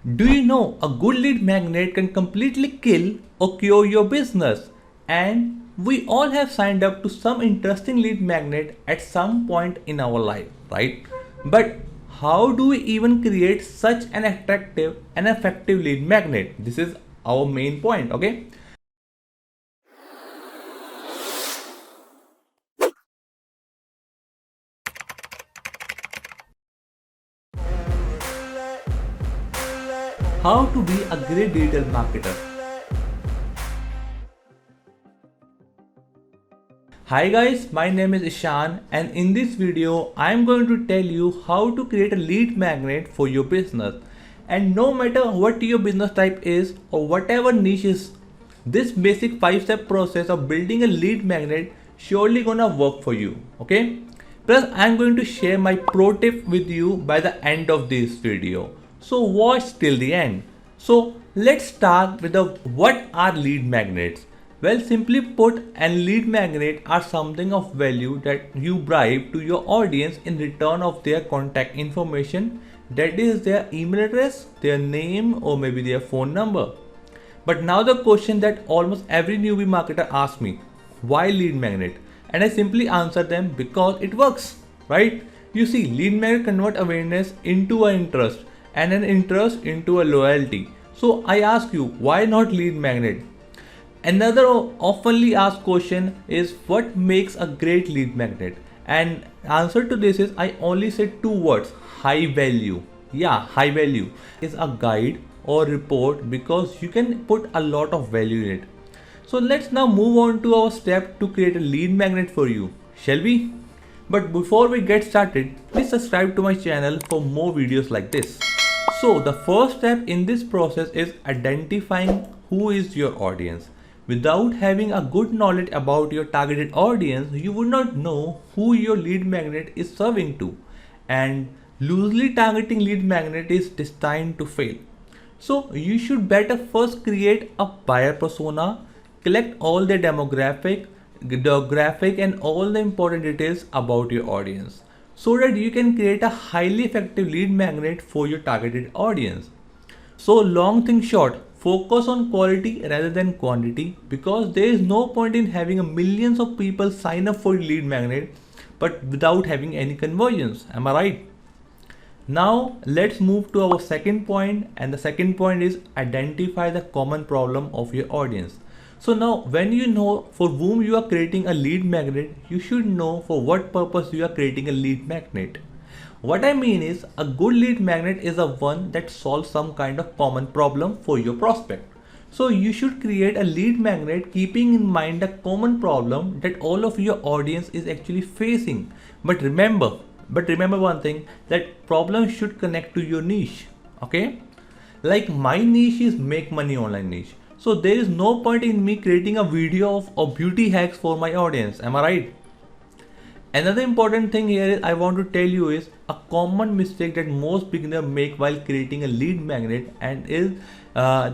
Do you know a good lead magnet can completely kill or cure your business? And we all have signed up to some interesting lead magnet at some point in our life, right? But how do we even create such an attractive and effective lead magnet? This is our main point, okay? How to be a great digital marketer. Hi guys, my name is Ishan and in this video I am going to tell you how to create a lead magnet for your business. And no matter what your business type is or whatever niche is, this basic 5-step process of building a lead magnet surely gonna work for you, okay? Plus I am going to share my pro tip with you by the end of this video. So watch till the end. So let's start with the what are lead magnets. Well, simply put, and lead magnet are something of value that you bribe to your audience in return of their contact information, that is their email address, their name, or maybe their phone number. But now the question that almost every newbie marketer asks me, why lead magnet? And I simply answer them because it works, right? You see, lead magnet convert awareness into an interest and an interest into a loyalty. So I ask you, why not lead magnet? Another oftenly asked question is what makes a great lead magnet? And answer to this is I only said two words, high value. Yeah, high value is a guide or report because you can put a lot of value in it. So let's now move on to our step to create a lead magnet for you, shall we? But before we get started, please subscribe to my channel for more videos like this. So the first step in this process is identifying who is your audience. Without having a good knowledge about your targeted audience, you would not know who your lead magnet is serving to. And loosely targeting lead magnet is destined to fail. So you should better first create a buyer persona, collect all the demographic and all the important details about your audience so that you can create a highly effective lead magnet for your targeted audience. So long thing short, focus on quality rather than quantity because there is no point in having a millions of people sign up for lead magnet but without having any conversions. Am I right? Now let's move to our second point, and the second point is identify the common problem of your audience. So now when you know for whom you are creating a lead magnet, you should know for what purpose you are creating a lead magnet. What I mean is a good lead magnet is a one that solves some kind of common problem for your prospect. So you should create a lead magnet keeping in mind the common problem that all of your audience is actually facing. But remember one thing, that problem should connect to your niche. Okay? Like my niche is make money online niche. So there is no point in me creating a video of beauty hacks for my audience. Am I right? Another important thing here is I want to tell you is a common mistake that most beginners make while creating a lead magnet and is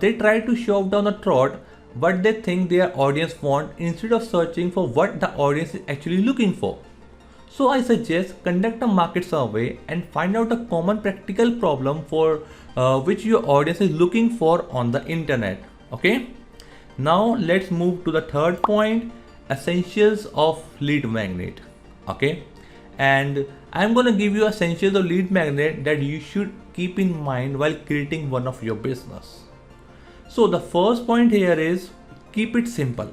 they try to shove down the throat what they think their audience want instead of searching for what the audience is actually looking for. So I suggest conduct a market survey and find out a common practical problem for which your audience is looking for on the internet. Okay. Now let's move to the third point, essentials of lead magnet. Okay, and I'm gonna give you essentials of lead magnet that you should keep in mind while creating one of your business. So the first point here is keep it simple.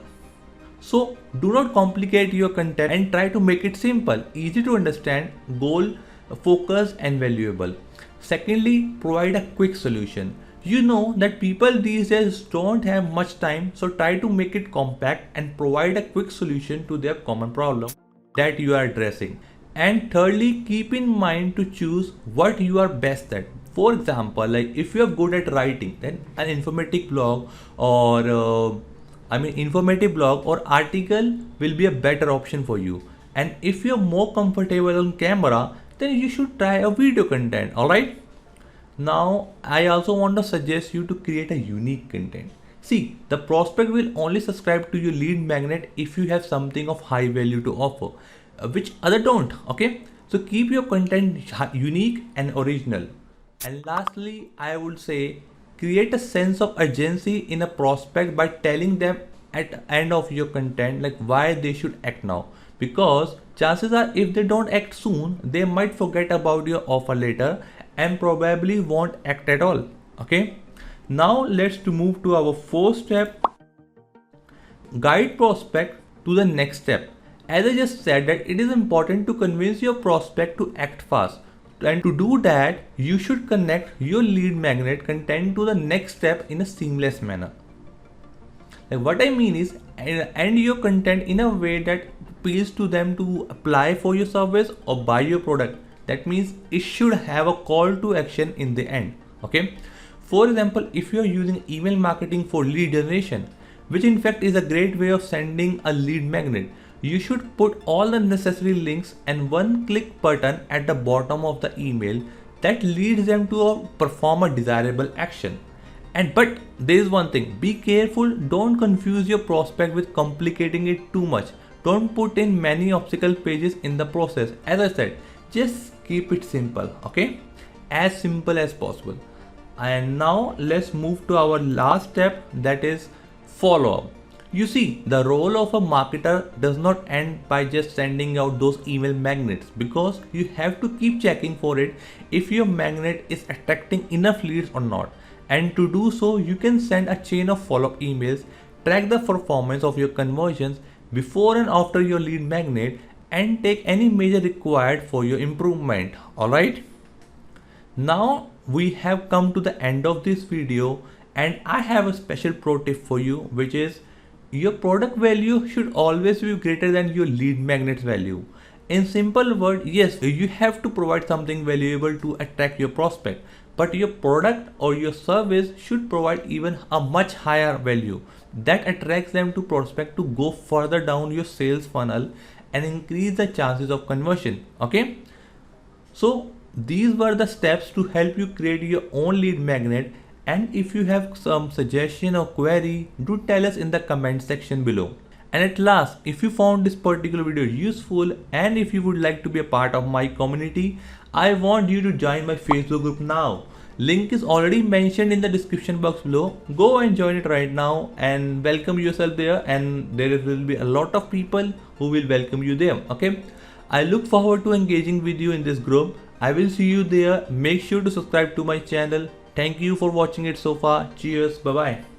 So do not complicate your content and try to make it simple, easy to understand, goal focused and valuable. Secondly, provide a quick solution. You know that people these days don't have much time, so try to make it compact and provide a quick solution to their common problem that you are addressing. And thirdly, keep in mind to choose what you are best at. For example, like if you are good at writing, then an informative blog informative blog or article will be a better option for you. And if you're more comfortable on camera, then you should try a video content. All right. Now, I also want to suggest you to create a unique content. See, the prospect will only subscribe to your lead magnet if you have something of high value to offer, which other don't. Okay, so keep your content unique and original. And lastly, I would say create a sense of urgency in a prospect by telling them at the end of your content like why they should act now. Because chances are if they don't act soon, they might forget about your offer later and probably won't act at all. Okay. Now let's to move to our fourth step. Guide prospect to the next step. As I just said that it is important to convince your prospect to act fast. And to do that, you should connect your lead magnet content to the next step in a seamless manner. Like what I mean is end your content in a way that appeals to them to apply for your service or buy your product. That means it should have a call to action in the end. Okay. For example, if you are using email marketing for lead generation, which in fact is a great way of sending a lead magnet, you should put all the necessary links and one click button at the bottom of the email that leads them to perform a desirable action. And but there is one thing, be careful, don't confuse your prospect with complicating it too much. Don't put in many obstacle pages in the process. As I said, just keep it simple, okay? As simple as possible. And now let's move to our last step, that is follow up. You see, the role of a marketer does not end by just sending out those email magnets, because you have to keep checking for it if your magnet is attracting enough leads or not. And to do so, you can send a chain of follow-up emails, track the performance of your conversions before and after your lead magnet, and take any measure required for your improvement. Alright? Now we have come to the end of this video, and I have a special pro tip for you, which is your product value should always be greater than your lead magnet's value. In simple words, yes, you have to provide something valuable to attract your prospect, but your product or your service should provide even a much higher value that attracts them to prospect to go further down your sales funnel and increase the chances of conversion. Okay, so these were the steps to help you create your own lead magnet. And if you have some suggestion or query, do tell us in the comment section below. And at last, if you found this particular video useful and if you would like to be a part of my community, I want you to join my Facebook group now. Link is already mentioned in the description box below. Go and join it right now and welcome yourself there, and there will be a lot of people who will welcome you there. Okay, I look forward to engaging with you in this group. I will see you there. Make sure to subscribe to my channel. Thank you for watching it so far. Cheers. Bye bye.